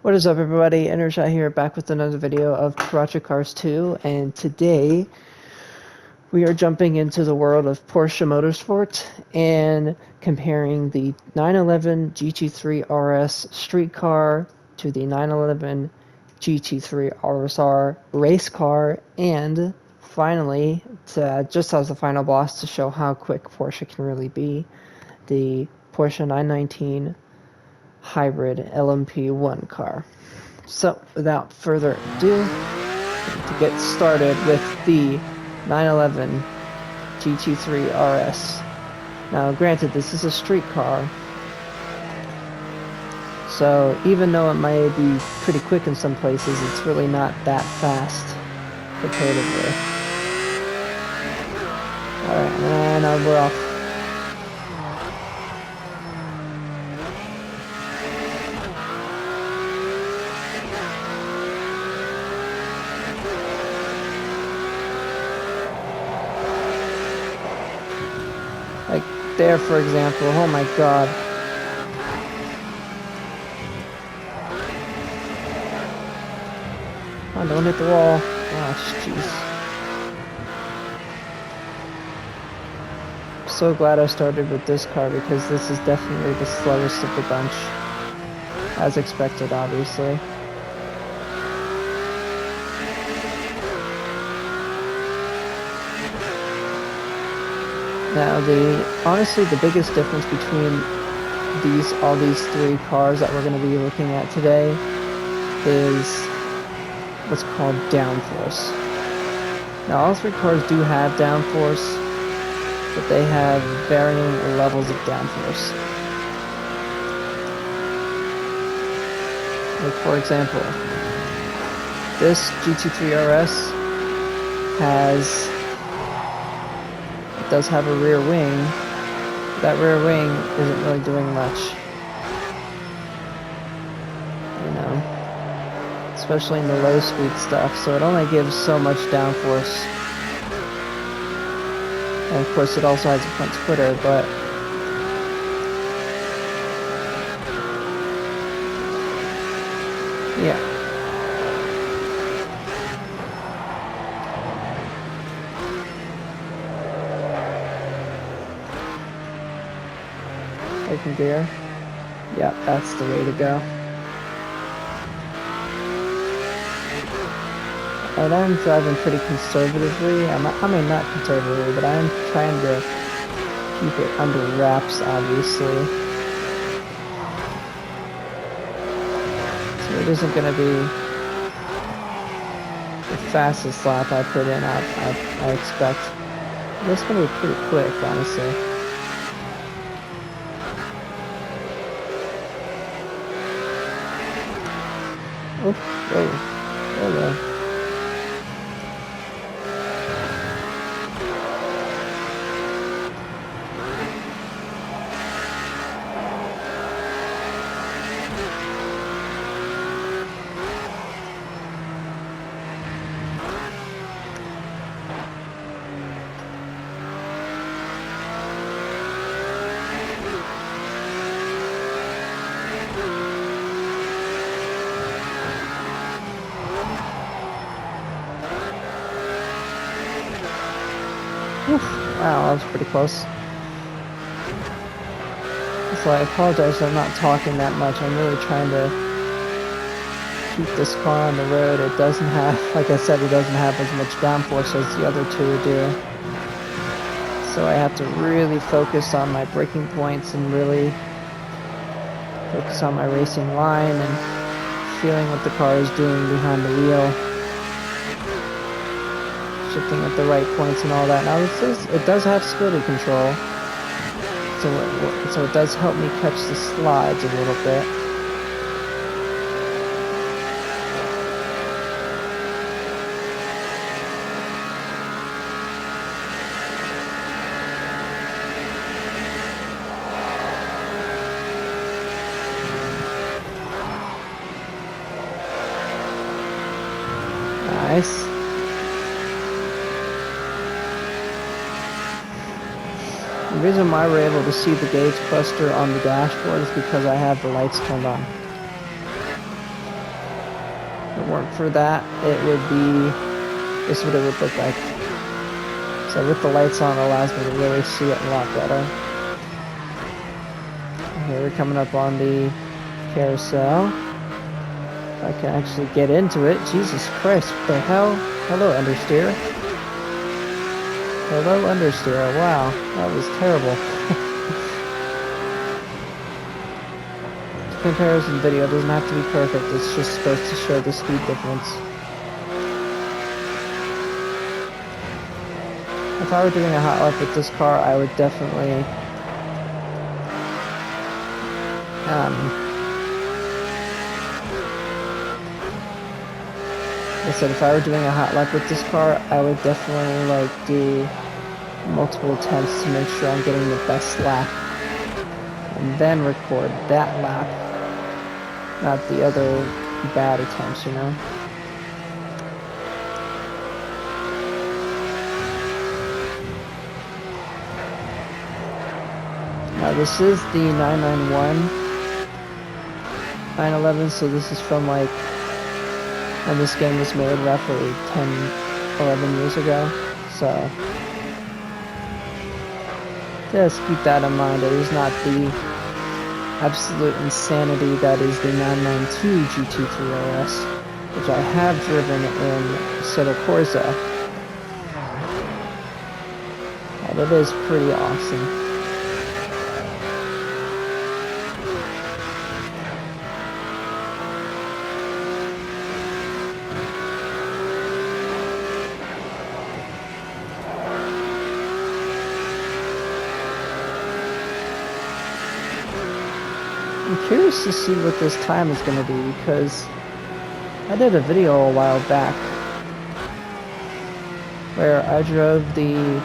What is up, everybody? Enershot here, back with another video of Porsche Cars 2, and today we are jumping into the world of Porsche Motorsport and comparing the 911 GT3 RS street car to the 911 GT3 RSR race car, and finally, just as the final boss to show how quick Porsche can really be, the Porsche 919 hybrid LMP1 car. So, without further ado, to get started with the 911 GT3 RS. Now, granted, this is a street car, so even though it may be pretty quick in some places, it's really not that fast comparatively. Alright, and we're off. Like there, for example. Oh my god. Oh, don't hit the wall. Oh, jeez. I'm so glad I started with this car because this is definitely the slowest of the bunch. As expected, obviously. Now, honestly, the biggest difference between all these three cars that we're going to be looking at today is what's called downforce. Now, all three cars do have downforce, but they have varying levels of downforce. Like, for example, this GT3 RS does have a rear wing. That rear wing isn't really doing much, you know, especially in the low speed stuff, so it only gives so much downforce. And of course it also has a front splitter, but yeah. Open gear. Yeah, that's the way to go. And I'm driving pretty conservatively. I mean, not conservatively, but I'm trying to keep it under wraps, obviously. So it isn't going to be the fastest lap I put in, I expect. It's going to be pretty quick, honestly. Oh, whoa, hello. Wow, that was pretty close. So I apologize if I'm not talking that much. I'm really trying to keep this car on the road. It doesn't have, like I said, it doesn't have as much downforce as the other two do. So I have to really focus on my braking points and really focus on my racing line and feeling what the car is doing behind the wheel. Shifting at the right points and all that. Now it does have stability control, so it does help me catch the slides a little bit. Nice. The reason why we're able to see the gauge cluster on the dashboard is because I have the lights turned on. If it weren't for that, it would be, this is what it would look like. So with the lights on, it allows me to really see it a lot better. Okay, we're coming up on the carousel. If I can actually get into it. Jesus Christ, what the hell? Hello, understeer. Hello, understeer. Wow, that was terrible. Comparison video doesn't have to be perfect, it's just supposed to show the speed difference. If I were doing a hot lap with this car, I would definitely I said if I were doing a hot lap with this car, I would definitely like do multiple attempts to make sure I'm getting the best lap and then record that lap, not the other bad attempts, you know? Now this is the 991 911, so this is from like when this game was made, roughly 10, 11 years ago, so just keep that in mind. It is not the absolute insanity that is the 992 GT3 RS, which I have driven in Assetto Corsa, and it is pretty awesome. I'm curious to see what this time is going to be, because I did a video a while back where I drove the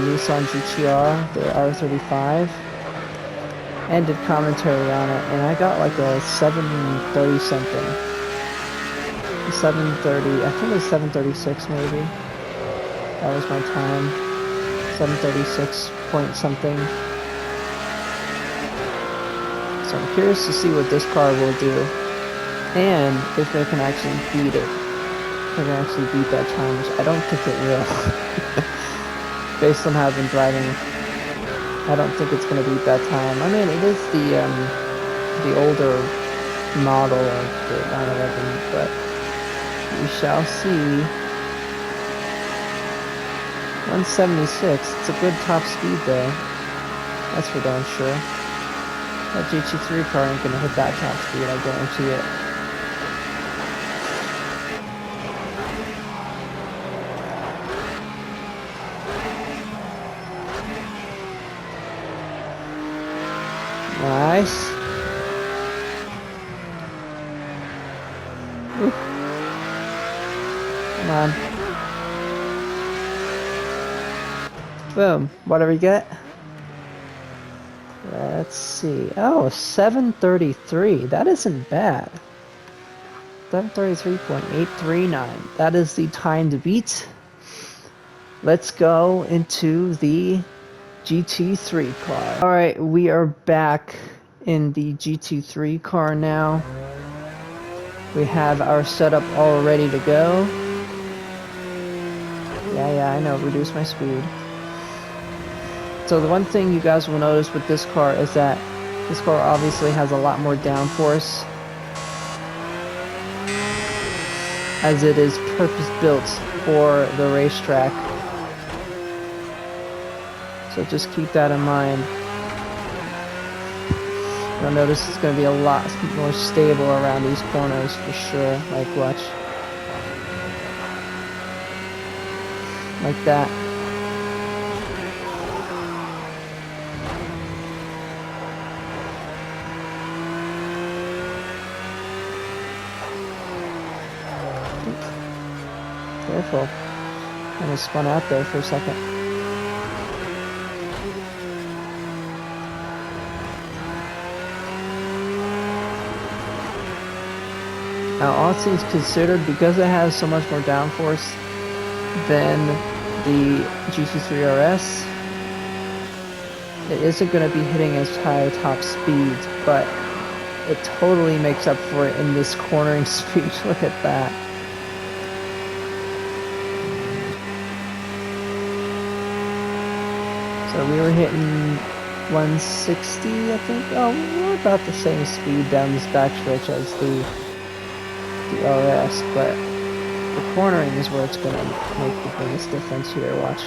Nissan GTR, the R35, and did commentary on it, and I got like a 730 something. 730, I think it was 736 maybe. That was my time. 736 point something. So I'm curious to see what this car will do, and if it can actually beat it. If it can actually beat that time, which I don't think it will. Based on how I've been driving, I don't think it's going to beat that time. I mean, it is the older model of the 911, but we shall see. 176, it's a good top speed though. That's for darn sure. That GT3 car ain't gonna hit that top speed, I guarantee it. Nice. Ooh. Come on. Boom. What do we get? Let's see. Oh, 733. That isn't bad. 733.839. That is the time to beat. Let's go into the GT3 car. Alright, we are back in the GT3 car now. We have our setup all ready to go. Yeah, I know. Reduce my speed. So the one thing you guys will notice with this car is that this car obviously has a lot more downforce, as it is purpose-built for the racetrack. So just keep that in mind. You'll notice it's going to be a lot more stable around these corners for sure. Like, watch. Like that. Careful. Kind of spun out there for a second. Now, all things considered, because it has so much more downforce than the GT3 RS, it isn't going to be hitting as high top speeds, but it totally makes up for it in this cornering speed. Look at that. So we were hitting 160, I think. Oh, we're about the same speed down this back stretch as the RS, but the cornering is where it's going to make the biggest difference here. Watch.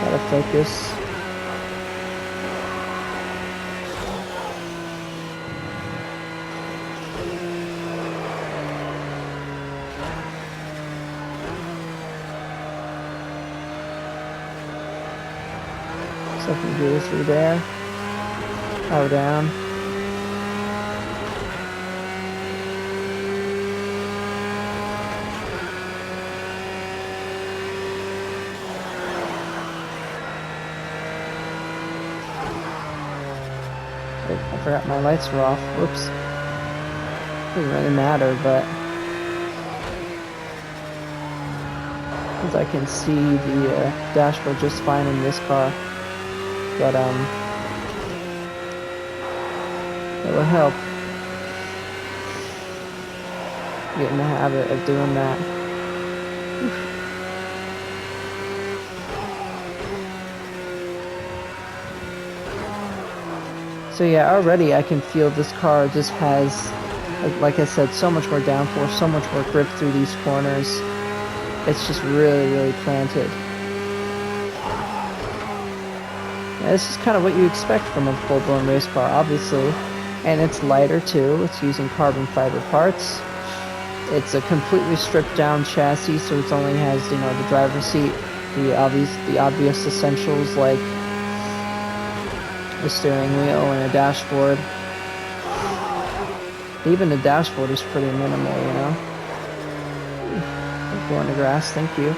Gotta focus. Second gear through there. Power down. I forgot my lights were off. Whoops. Doesn't really matter, but because I can see the dashboard just fine in this car. But it will help get in the habit of doing that. Oof. So yeah, already I can feel this car just has, like I said, so much more downforce, so much more grip through these corners. It's just really, really planted. Yeah, this is kind of what you expect from a full-blown race car, obviously. And it's lighter too. It's using carbon fiber parts. It's a completely stripped down chassis, so it only has, you know, the driver's seat, the obvious essentials like the steering wheel and a dashboard. Even the dashboard is pretty minimal, you know. Go on the grass, thank you.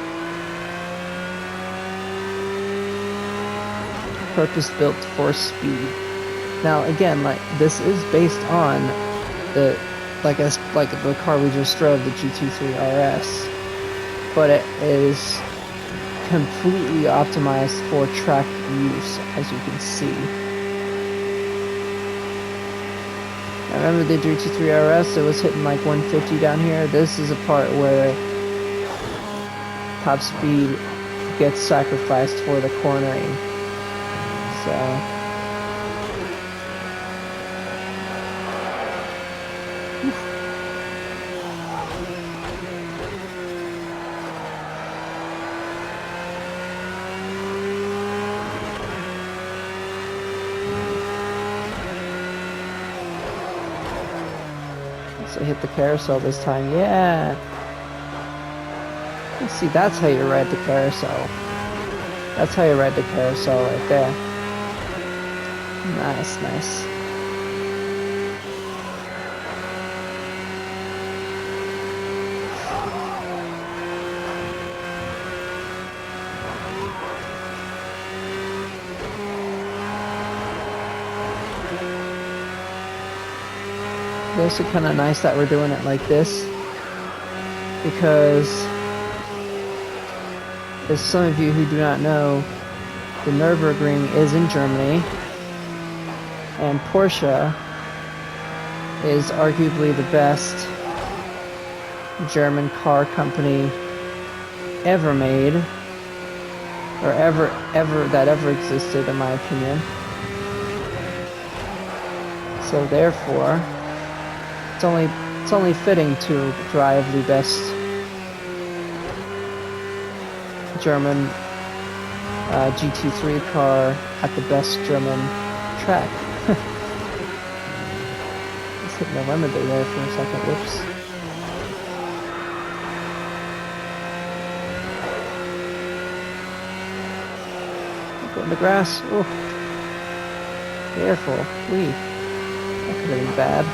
Purpose built for speed. Now again, like this is based on the like the car we just drove, the GT3 RS, but it is completely optimized for track use, as you can see. I remember the GT3 RS, it was hitting like 150 down here. This is a part where top speed gets sacrificed for the cornering. So so hit the carousel this time, yeah. Let's see, that's how you ride the carousel. That's how you ride the carousel right there. Nice, nice. It's also kind of nice that we're doing it like this, because as some of you who do not know, the Nurbugring is in Germany, and Porsche is arguably the best German car company ever made, or ever existed, in my opinion. So therefore, it's only fitting to drive the best German GT3 car at the best German track. Just hit the limiter there for a second. Whoops. Go in the grass. Oh, careful. Wee. That could have been bad.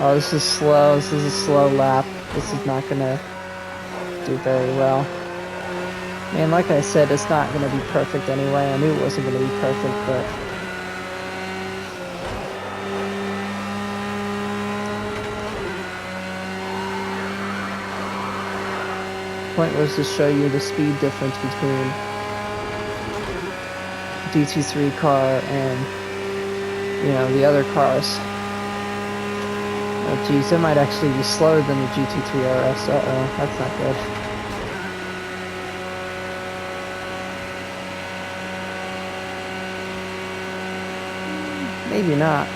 Oh, this is slow. This is a slow lap. This is not gonna do very well. Man, like I said, it's not gonna be perfect anyway. I knew it wasn't gonna be perfect, but the point was to show you the speed difference between GT3 car and, you know, the other cars. Oh geez, it might actually be slower than the GT3 RS. Uh-oh, that's not good. Maybe not.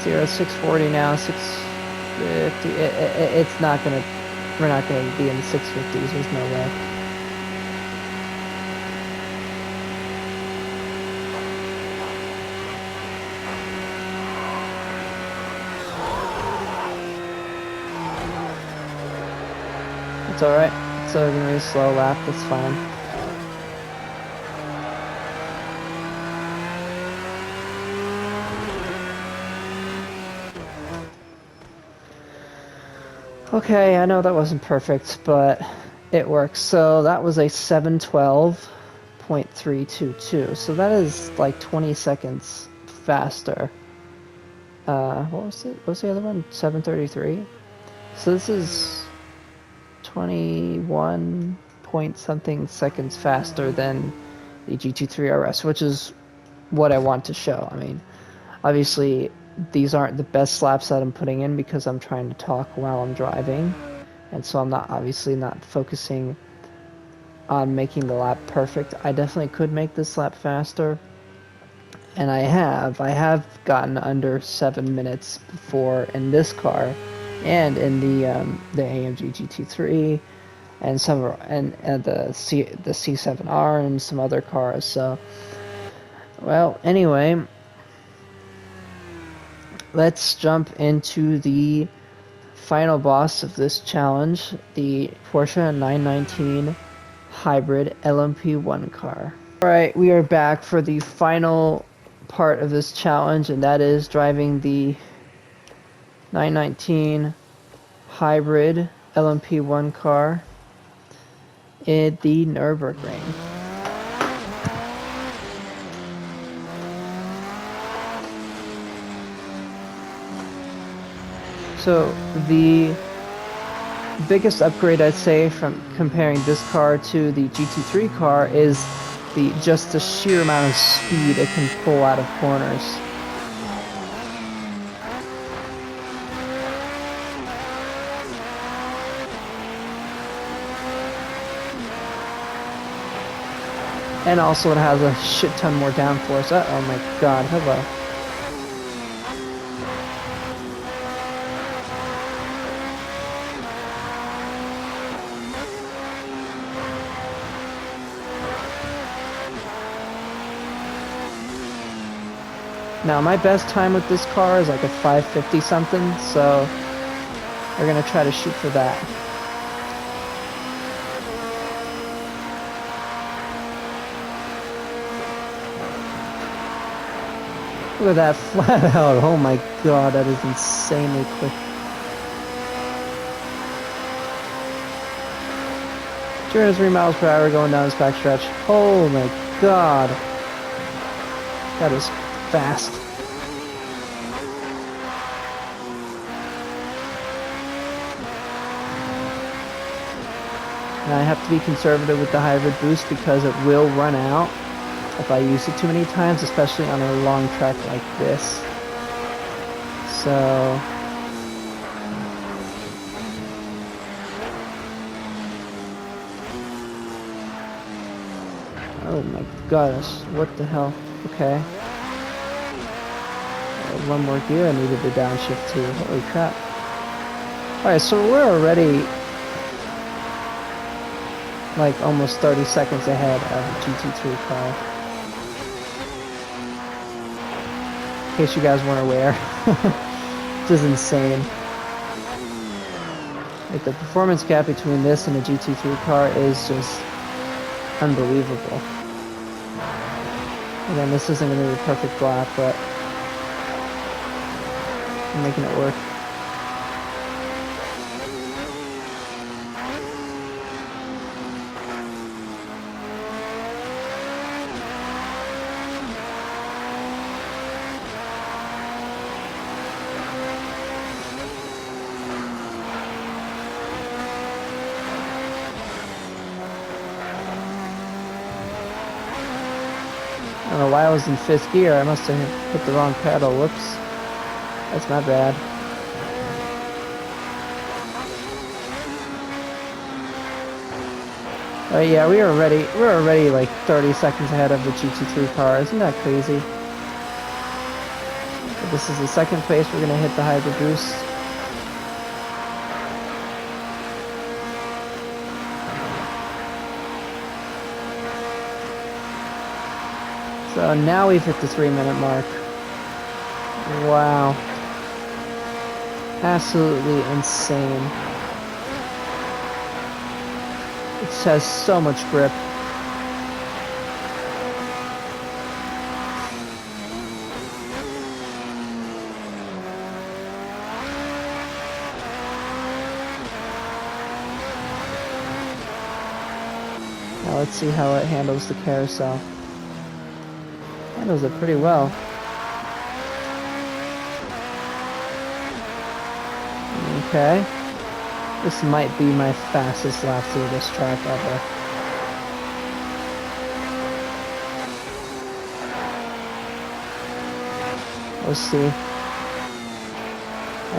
640 now, 650. It's not gonna. We're not gonna be in the 650s. There's no way. It's all right. It's gonna be a slow lap. That's fine. Okay, I know that wasn't perfect, but it works. So that was a 712.322. So that is like 20 seconds faster. What was it? What's the other one? 733. So this is 21 point something seconds faster than the GT3 RS, which is what I want to show. I mean, obviously these aren't the best laps that I'm putting in because I'm trying to talk while I'm driving, and so I'm not obviously not focusing on making the lap perfect. I definitely could make this lap faster, and I have gotten under 7 minutes before in this car and in the AMG GT3 and some and the C7R and some other cars. So, well, anyway, let's jump into the final boss of this challenge, the Porsche 919 Hybrid LMP1 car. Alright, we are back for the final part of this challenge, and that is driving the 919 Hybrid LMP1 car at the Nurbugring. So the biggest upgrade I'd say from comparing this car to the GT3 car is just the sheer amount of speed it can pull out of corners. And also it has a shit ton more downforce. Oh my god, hello. Now my best time with this car is like a 550 something, so we're gonna try to shoot for that. Look at that flat out, oh my god, that is insanely quick. 203 miles per hour going down this backstretch. Oh my god. That is fast. And I have to be conservative with the hybrid boost because it will run out if I use it too many times, especially on a long track like this. So oh my gosh, what the hell? Okay. One more gear, I needed to downshift too. Holy crap. Alright, so we're already like almost 30 seconds ahead of the GT3 car. In case you guys weren't aware. This is insane. Like, the performance gap between this and the GT3 car is just unbelievable. Again, this isn't going to be a perfect lap, but I'm making it work. why I was in 5th gear. I must have hit the wrong pedal. Whoops. That's my bad. Oh yeah, we were already like 30 seconds ahead of the GT3 car. Isn't that crazy? But this is the second place we're gonna hit the hybrid boost. So now we've hit the 3-minute mark. Wow. Absolutely insane. It has so much grip. Now let's see how it handles the carousel. Handles it pretty well. Okay. This might be my fastest lap through this track ever. Let's see.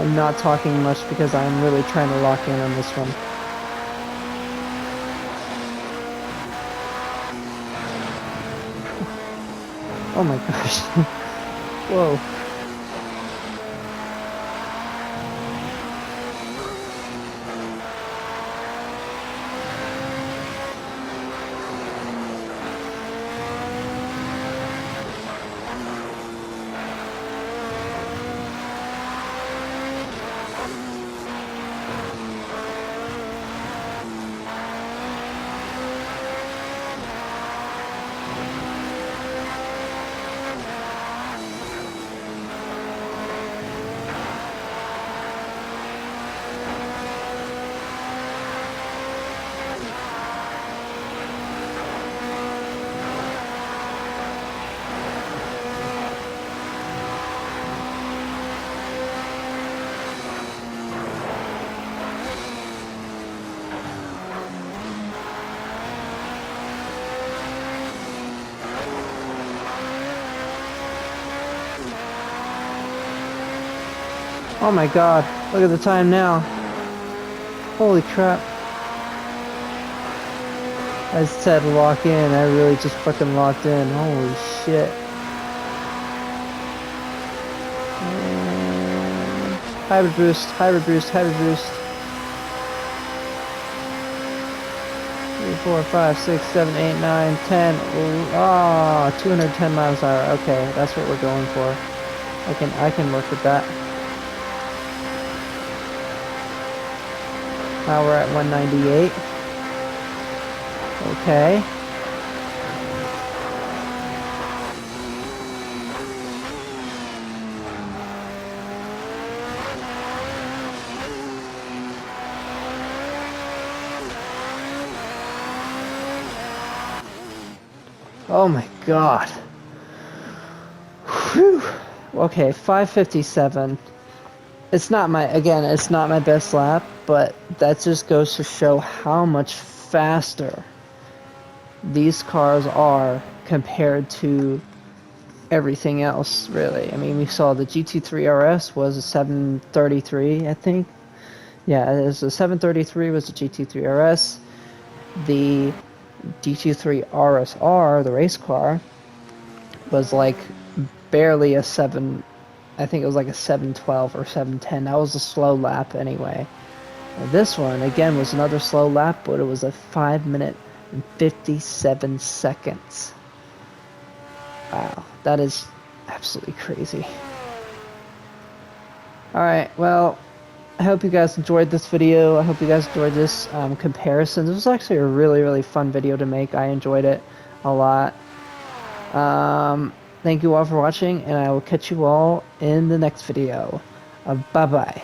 I'm not talking much because I'm really trying to lock in on this one. Oh my gosh. Whoa. Oh my god, look at the time now. Holy crap. I said lock in, I really just fucking locked in. Holy shit. Hybrid boost, hybrid boost, hybrid boost. 3, 4, 5, 6, 7, 8, 9, 10. Ah, 210 miles an hour. Okay, that's what we're going for. I can work with that. Now we're at 198. Okay. Oh my god. Whew. Okay, 5:57. It's not my best lap, but that just goes to show how much faster these cars are compared to everything else, really. I mean, we saw the GT3 RS was a 733, I think. Yeah, it was a 733 was the GT3 RS. The GT3 RSR, the race car, was like barely a 7. I think it was like a 712 or 710. That was a slow lap anyway. And this one, again, was another slow lap, but it was a 5 minute and 57 seconds. Wow, that is absolutely crazy. Alright, well, I hope you guys enjoyed this video. I hope you guys enjoyed this comparison. This was actually a really, really fun video to make. I enjoyed it a lot. Thank you all for watching, and I will catch you all in the next video. Bye-bye.